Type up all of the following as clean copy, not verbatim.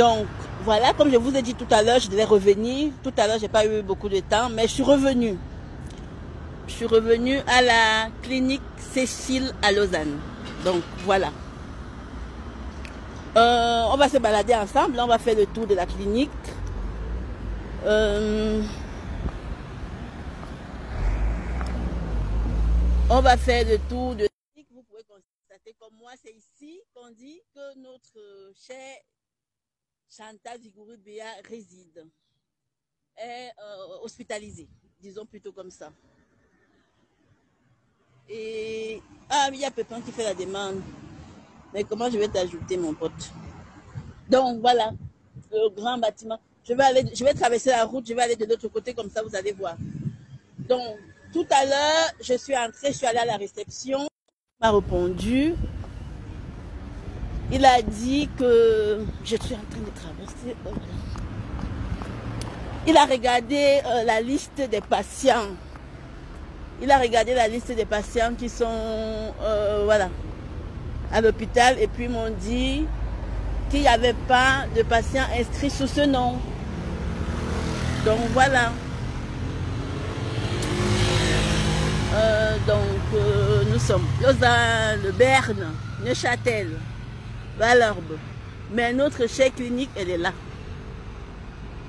Donc, voilà, comme je vous ai dit tout à l'heure, je devais revenir. Tout à l'heure, j'ai pas eu beaucoup de temps, mais je suis revenue. Je suis revenue à la clinique Cécile à Lausanne. Donc, voilà. On va se balader ensemble. On va faire le tour de la clinique. On va faire le tour de la clinique. Vous pouvez constater comme moi, c'est ici qu'on dit que notre cher Chantal Vigouroux Béa réside. Est hospitalisée, disons plutôt comme ça. Et il y a Pépin qui fait la demande. Mais comment je vais t'ajouter, mon pote? Donc voilà, le grand bâtiment. Je vais traverser la route, je vais aller de l'autre côté, comme ça vous allez voir. Donc, tout à l'heure, je suis entrée, je suis allée à la réception. Il m'a répondu. Il a dit que je suis en train de traverser. Il a regardé la liste des patients. Il a regardé la liste des patients qui sont voilà, à l'hôpital et puis m'ont dit qu'il n'y avait pas de patients inscrits sous ce nom. Donc voilà. Nous sommes Lausanne, Berne, Neuchâtel, Valorbe. Mais notre chère clinique, elle est là.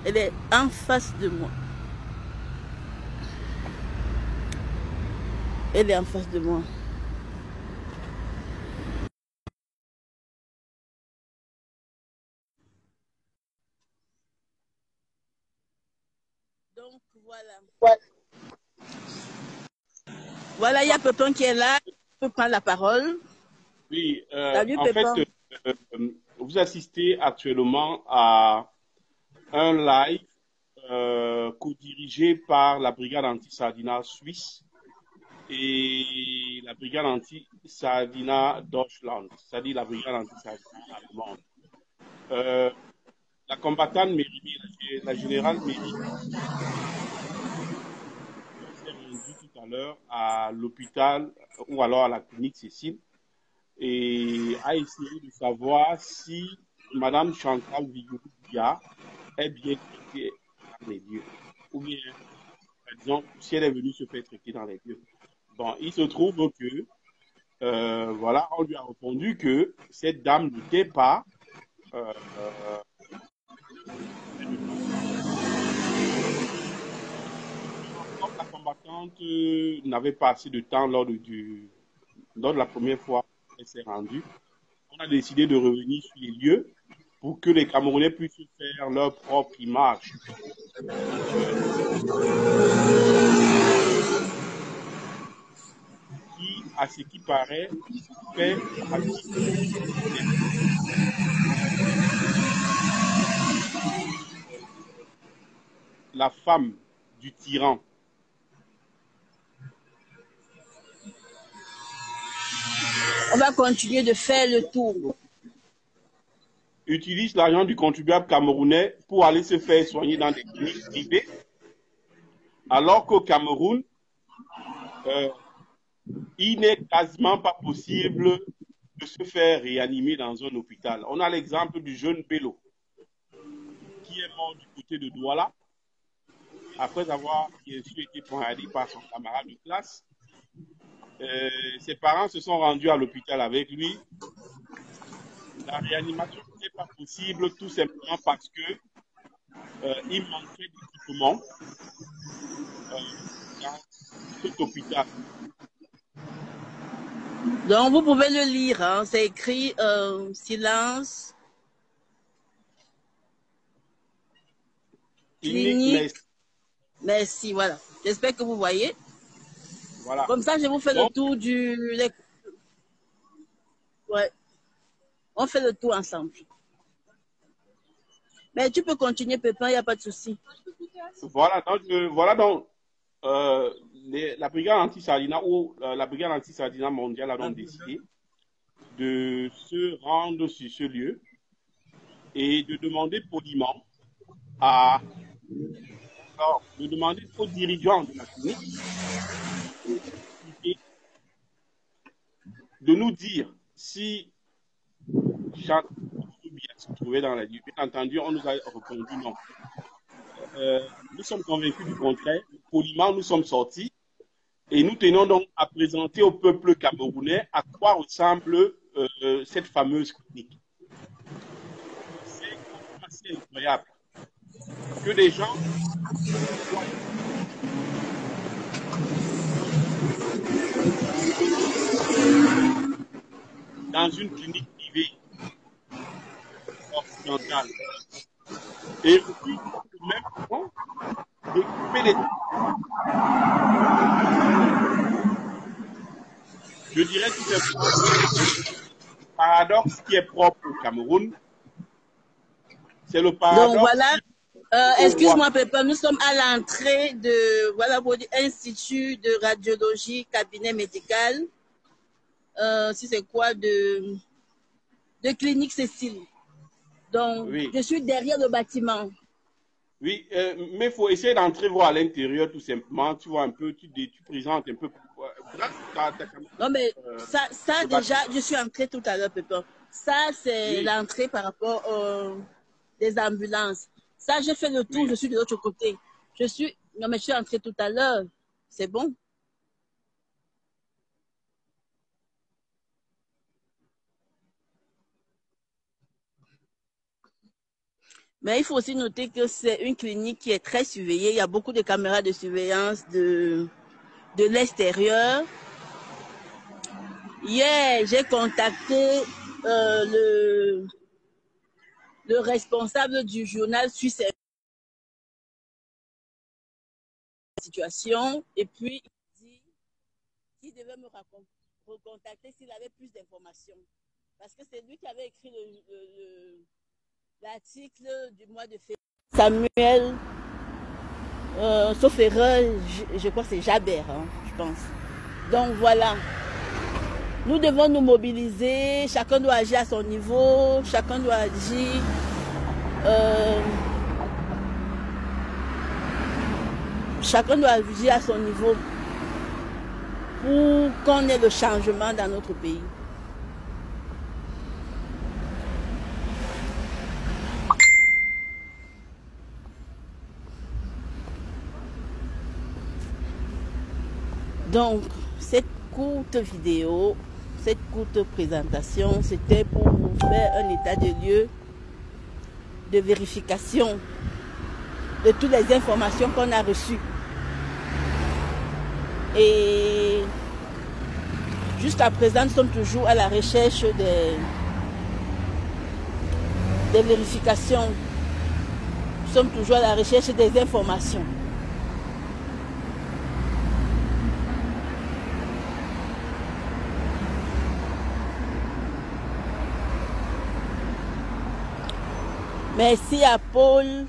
Elle est en face de moi. Elle est en face de moi. Donc voilà. Voilà, il y a Pépin qui est là. Il peut prendre la parole. Oui, Salut, en Pépin. fait, vous assistez actuellement à un live co-dirigé par la brigade anti-Sardina suisse et la brigade anti-Sardina Deutschland, c'est-à-dire la brigade anti-Sardina allemande. La combattante Mérimée, la générale Mérimée, s'est rendue tout à l'heure à l'hôpital ou alors à la clinique Cécile et a essayé de savoir si Madame Chantal Vigouroux-Béa est bien traitée dans les lieux ou bien, par exemple, si elle est venue se faire traiter dans les lieux. Bon, il se trouve que, voilà, on lui a répondu que cette dame n'était pas comme la combattante n'avait pas assez de temps lors de la première fois qu'elle s'est rendue, on a décidé de revenir sur les lieux pour que les Camerounais puissent faire leur propre image. Qui, à ce qui paraît, fait partie la femme du tyran. On va continuer de faire le tour. Utilise l'argent du contribuable camerounais pour aller se faire soigner dans des cliniques privées, alors qu'au Cameroun, il n'est quasiment pas possible de se faire réanimer dans un hôpital. On a l'exemple du jeune Bello qui est mort du côté de Douala après avoir bien sûr été poignardé par son camarade de classe. Ses parents se sont rendus à l'hôpital avec lui. La réanimation n'est pas possible tout simplement parce que il manquait d'équipement dans cet hôpital. Donc, vous pouvez le lire. Hein. C'est écrit silence. Clinique. Merci, voilà. J'espère que vous voyez. Voilà. Comme ça, je vous fais le tour du... Ouais. On fait le tour ensemble. Mais tu peux continuer, Pépin, il n'y a pas de souci. Voilà donc la brigade anti-Sardina ou la brigade anti-Sardina mondiale a donc décidé de se rendre sur ce lieu et de demander poliment aux dirigeants de la clinique de nous dire si Chantal se trouvait dans la nuit. Bien entendu, on nous a répondu non. Nous sommes convaincus du contraire. Poliment, nous sommes sortis et nous tenons donc à présenter au peuple camerounais à quoi ressemble cette fameuse clinique. C'est assez incroyable que des gens dans une clinique privée occidentale et puis au même moment occuper les... Je dirais tout simplement le paradoxe qui est propre au Cameroun, c'est le paradoxe. Donc voilà, excuse-moi Pépin, nous sommes à l'entrée de voilà Institut de radiologie, cabinet médical. Si c'est quoi de clinique Cécile. Donc oui. Je suis derrière le bâtiment. Oui, mais il faut essayer d'entrer voir à l'intérieur tout simplement. Tu vois un peu, tu présentes un peu. Non mais ça déjà, je suis entrée tout à l'heure, Pépin. Ça c'est l'entrée par rapport des ambulances. Ça j'ai fait le tour, je suis de l'autre côté. Non mais je suis entrée tout à l'heure. C'est bon. Mais il faut aussi noter que c'est une clinique qui est très surveillée. Il y a beaucoup de caméras de surveillance de l'extérieur. Hier, j'ai contacté le responsable du journal suisse situation et puis il dit qu'il devait me recontacter s'il avait plus d'informations. Parce que c'est lui qui avait écrit l'article du mois de février. Samuel, sauf erreur, je crois que c'est Jabert, hein, je pense. Donc voilà. Nous devons nous mobiliser, chacun doit agir à son niveau, chacun doit agir à son niveau pour qu'on ait le changement dans notre pays. Donc, cette courte vidéo, cette courte présentation, c'était pour vous faire un état de lieu de vérification de toutes les informations qu'on a reçues. Et jusqu'à présent, nous sommes toujours à la recherche des vérifications. Nous sommes toujours à la recherche des informations. Merci à Paul,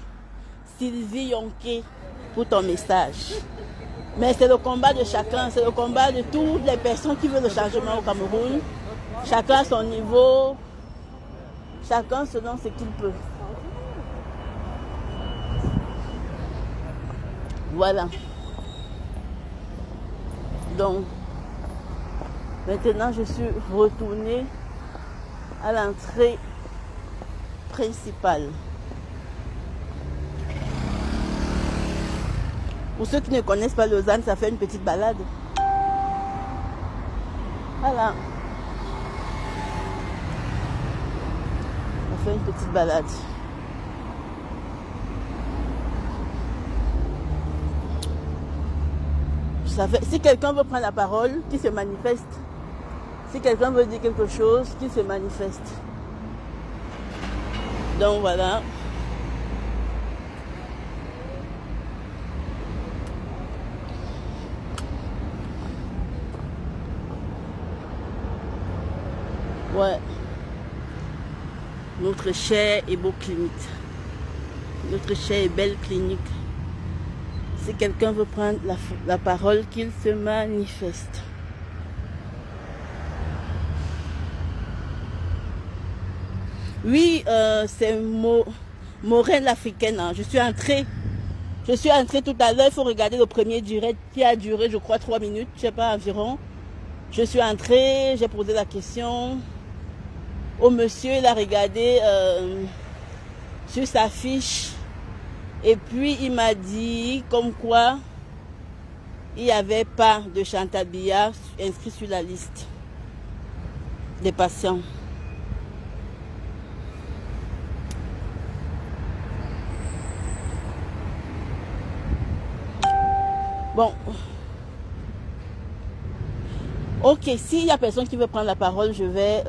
Sylvie Yonké pour ton message. Mais c'est le combat de chacun, c'est le combat de toutes les personnes qui veulent le changement au Cameroun. Chacun à son niveau, chacun selon ce qu'il peut. Voilà. Donc, maintenant je suis retournée à l'entrée principale. Pour ceux qui ne connaissent pas Lausanne, ça fait une petite balade. Voilà. Ça fait une petite balade. Si quelqu'un veut prendre la parole, qu'il se manifeste. Si quelqu'un veut dire quelque chose, qu'il se manifeste. Donc voilà. Ouais. Notre chère et beau clinique. Notre chère et belle clinique. Si quelqu'un veut prendre la parole, qu'il se manifeste. Oui, c'est Maureen l'Africaine. Hein. Je suis entrée tout à l'heure. Il faut regarder le premier direct qui a duré, je crois, 3 minutes. Je ne sais pas, environ. Je suis entrée, j'ai posé la question. au monsieur, il a regardé sur sa fiche et puis il m'a dit comme quoi il n'y avait pas de Chantal Biya inscrit sur la liste des patients. Bon. Ok, s'il y a personne qui veut prendre la parole, je vais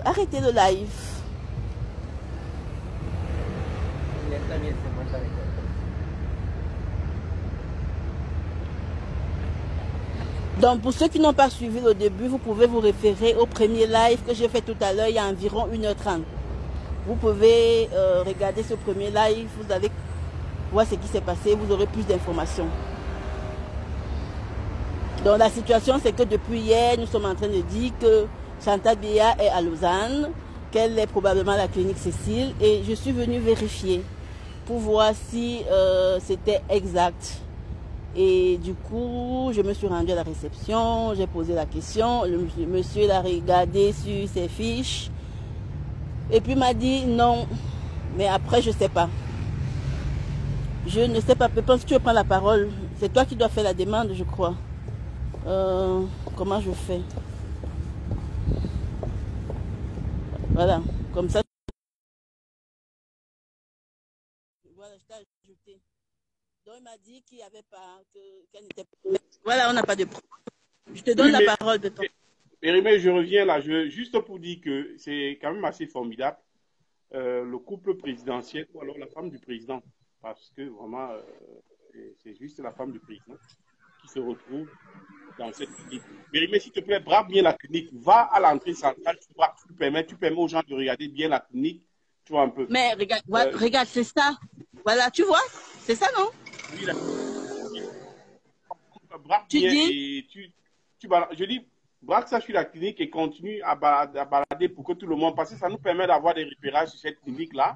arrêter le live. Donc, pour ceux qui n'ont pas suivi le début, vous pouvez vous référer au premier live que j'ai fait tout à l'heure, il y a environ 1h30. Vous pouvez regarder ce premier live, vous allez voir ce qui s'est passé, vous aurez plus d'informations. Donc, la situation, c'est que depuis hier, nous sommes en train de dire que Chantal Biya est à Lausanne, qu'elle est probablement à la clinique Cécile, et je suis venue vérifier pour voir si c'était exact. Et du coup, je me suis rendue à la réception, j'ai posé la question, le monsieur l'a regardé sur ses fiches, et puis m'a dit non, mais après je sais pas. Je ne sais pas, je pense que tu veux prendre la parole, c'est toi qui dois faire la demande, je crois. Comment je fais? Voilà, comme ça. Voilà, je t'ai ajouté. Donc il m'a dit qu'il n'y avait pas, qu'elle n'était pas. Voilà, on n'a pas de problème. Je te donne Oui, la parole de ton. Mérimée, je reviens là, juste pour dire que c'est quand même assez formidable, le couple présidentiel ou alors la femme du président, parce que vraiment, c'est juste la femme du président qui se retrouve dans cette clinique. Mérimée, s'il te plaît, brave bien la clinique, va à l'entrée centrale, tu permets aux gens de regarder bien la clinique, tu vois un peu. Mais regarde, regarde, c'est ça. Voilà, tu vois? C'est ça, non? Oui, braque Tu bien dis? et je dis, braque ça sur la clinique et continue à balader pour que tout le monde, parce que ça nous permet d'avoir des repérages sur cette clinique-là.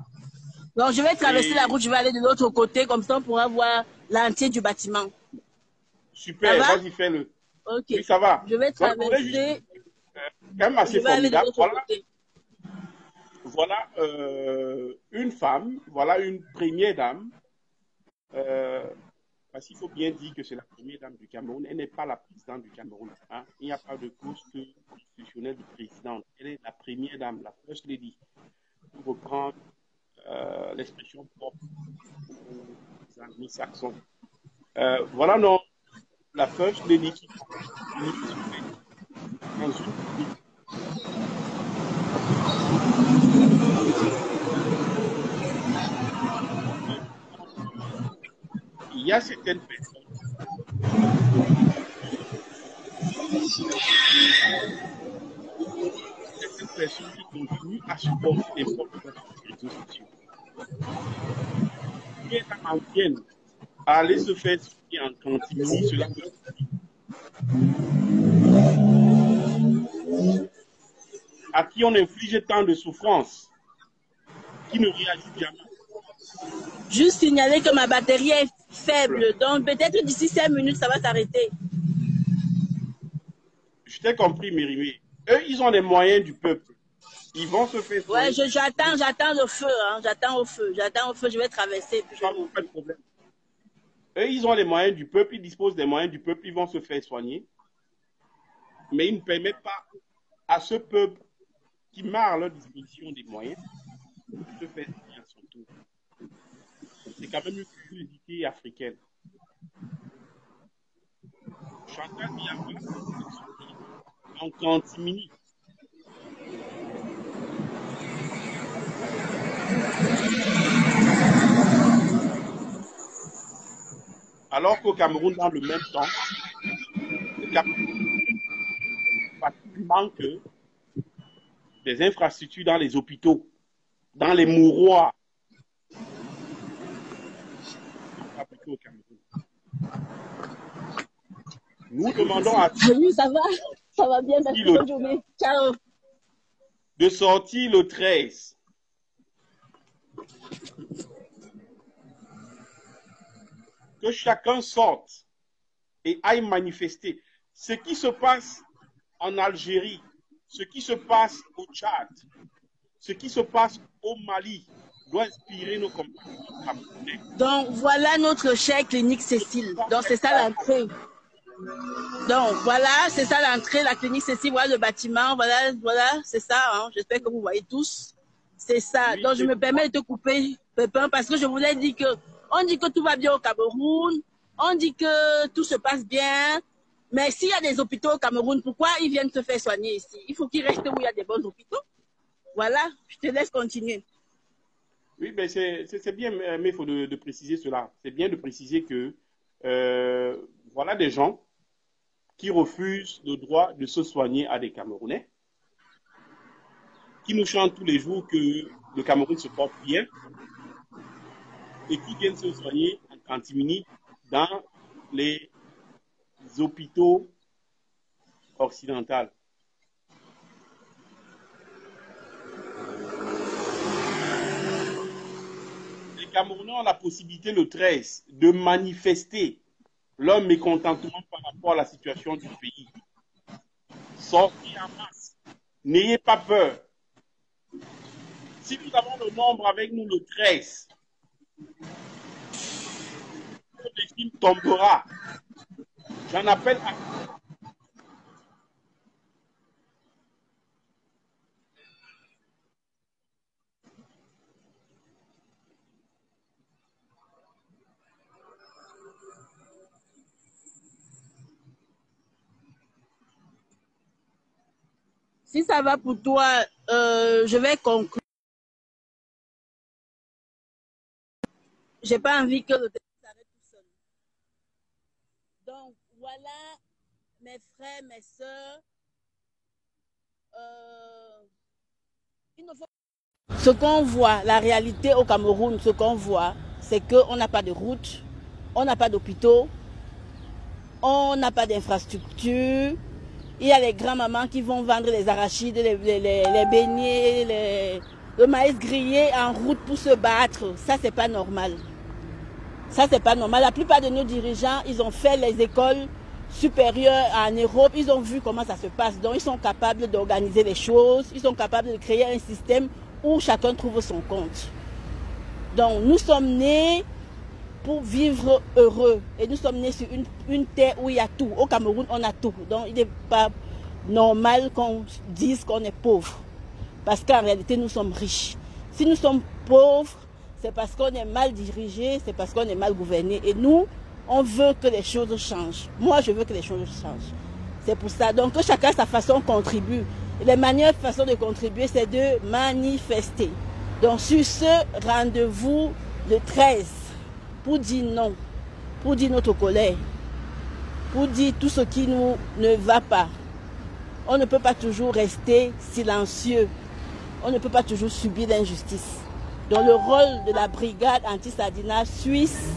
Donc, je vais traverser la Et route, je vais aller de l'autre côté, comme ça on pourra voir l'entier du bâtiment. Ça super, va? vas-y, fais-le. Ok. Oui, ça va. Je vais Donc, on est juste traverser, quand même je assez vais aller de formidable. l'autre côté. Voilà une femme, voilà une première dame. Euh, Parce qu'il faut bien dire que c'est la première dame du Cameroun. Elle n'est pas la présidente du Cameroun. Hein. Il n'y a pas de poste constitutionnel de présidente. Elle est la première dame, la first lady, pour reprendre l'expression propre aux anglo-saxons. Voilà non, la first lady qui dans une clinique. Il y a certaines personnes qui continuent à supporter n'importe quoi sur les réseaux sociaux. Qui est en vienne à aller se faire soigner en catimini, cela peut à qui on inflige tant de souffrance, qui ne réagit jamais. Juste signaler que ma batterie est faible. Donc, peut-être d'ici 5 minutes, ça va s'arrêter. Je t'ai compris, Mérimée. Eux, ils ont les moyens du peuple. Ils vont se faire Ouais, soigner. j'attends le feu, hein. J'attends au feu, je vais traverser. Puis Pas de problème. Eux, ils ont les moyens du peuple, ils disposent des moyens du peuple, ils vont se faire soigner. Mais ils ne permettent pas à ce peuple qui marre à leur disposition des moyens de se faire soigner à son tour. C'est quand même une curiosité africaine. Chantal Biya en catimini. Alors qu'au Cameroun, dans le même temps, il manque des infrastructures dans les hôpitaux, dans les mouroirs. Au Cameroun. Nous demandons à oui, ça va bien, merci, bonne journée. Ciao. De sortir le 13. Que chacun sorte et aille manifester. Ce qui se passe en Algérie, ce qui se passe au Tchad, Ce qui se passe au Mali doit inspirer nos compatriotes camerounais. Donc, voilà notre chère clinique Cécile. Donc, c'est ça l'entrée. Donc, voilà, c'est ça l'entrée, la clinique Cécile. Voilà le bâtiment. Voilà, c'est ça. Hein. J'espère que vous voyez tous. C'est ça. Oui, Donc, je me permets de te couper, Pépin, parce que je voulais dire que on dit que tout va bien au Cameroun. On dit que tout se passe bien. Mais s'il y a des hôpitaux au Cameroun, pourquoi ils viennent se faire soigner ici? Il faut qu'ils restent où il y a des bons hôpitaux. Voilà, je te laisse continuer. oui, mais c'est bien, mais il faut de préciser cela. C'est bien de préciser que voilà des gens qui refusent le droit de se soigner à des Camerounais, qui nous chantent tous les jours que le Cameroun se porte bien et qui viennent se soigner en catimini dans les hôpitaux occidentaux. Les Camerounais ont la possibilité le 13 de manifester leur mécontentement par rapport à la situation du pays. Sortez en masse. N'ayez pas peur. Si nous avons le nombre avec nous le 13, le régime tombera. J'en appelle à... Si ça va pour toi, je vais conclure. J'ai pas envie que le débat s'arrête tout seul. Donc, voilà, mes frères, mes sœurs. Il ne faut... Ce qu'on voit, la réalité au Cameroun, ce qu'on voit, c'est qu'on n'a pas de route, on n'a pas d'hôpitaux, on n'a pas d'infrastructure. Il y a les grands-mamans qui vont vendre les arachides, les beignets, le maïs grillé en route pour se battre. Ça, c'est pas normal. Ça, c'est pas normal. La plupart de nos dirigeants, ils ont fait les écoles supérieures en Europe. Ils ont vu comment ça se passe. Donc, ils sont capables d'organiser les choses. Ils sont capables de créer un système où chacun trouve son compte. Donc, nous sommes nés pour vivre heureux. Et nous sommes nés sur une terre où il y a tout. Au Cameroun, on a tout. Donc, il n'est pas normal qu'on dise qu'on est pauvre. Parce qu'en réalité, nous sommes riches. Si nous sommes pauvres, c'est parce qu'on est mal dirigé, c'est parce qu'on est mal gouverné. Et nous, on veut que les choses changent. Moi, je veux que les choses changent. C'est pour ça. Donc, que chacun sa façon contribue. Et les meilleures façons de contribuer, c'est de manifester. Donc, sur ce rendez-vous le 13, pour dire non, pour dire notre colère, pour dire tout ce qui nous ne va pas. On ne peut pas toujours rester silencieux. On ne peut pas toujours subir l'injustice. Donc le rôle de la brigade anti-Sardinat suisse,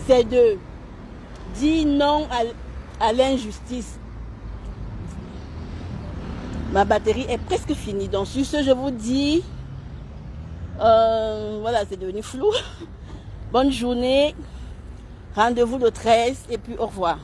c'est de dire non à l'injustice. Ma batterie est presque finie. Donc sur ce, je vous dis, voilà, c'est devenu flou. Bonne journée, rendez-vous le 13 et puis au revoir.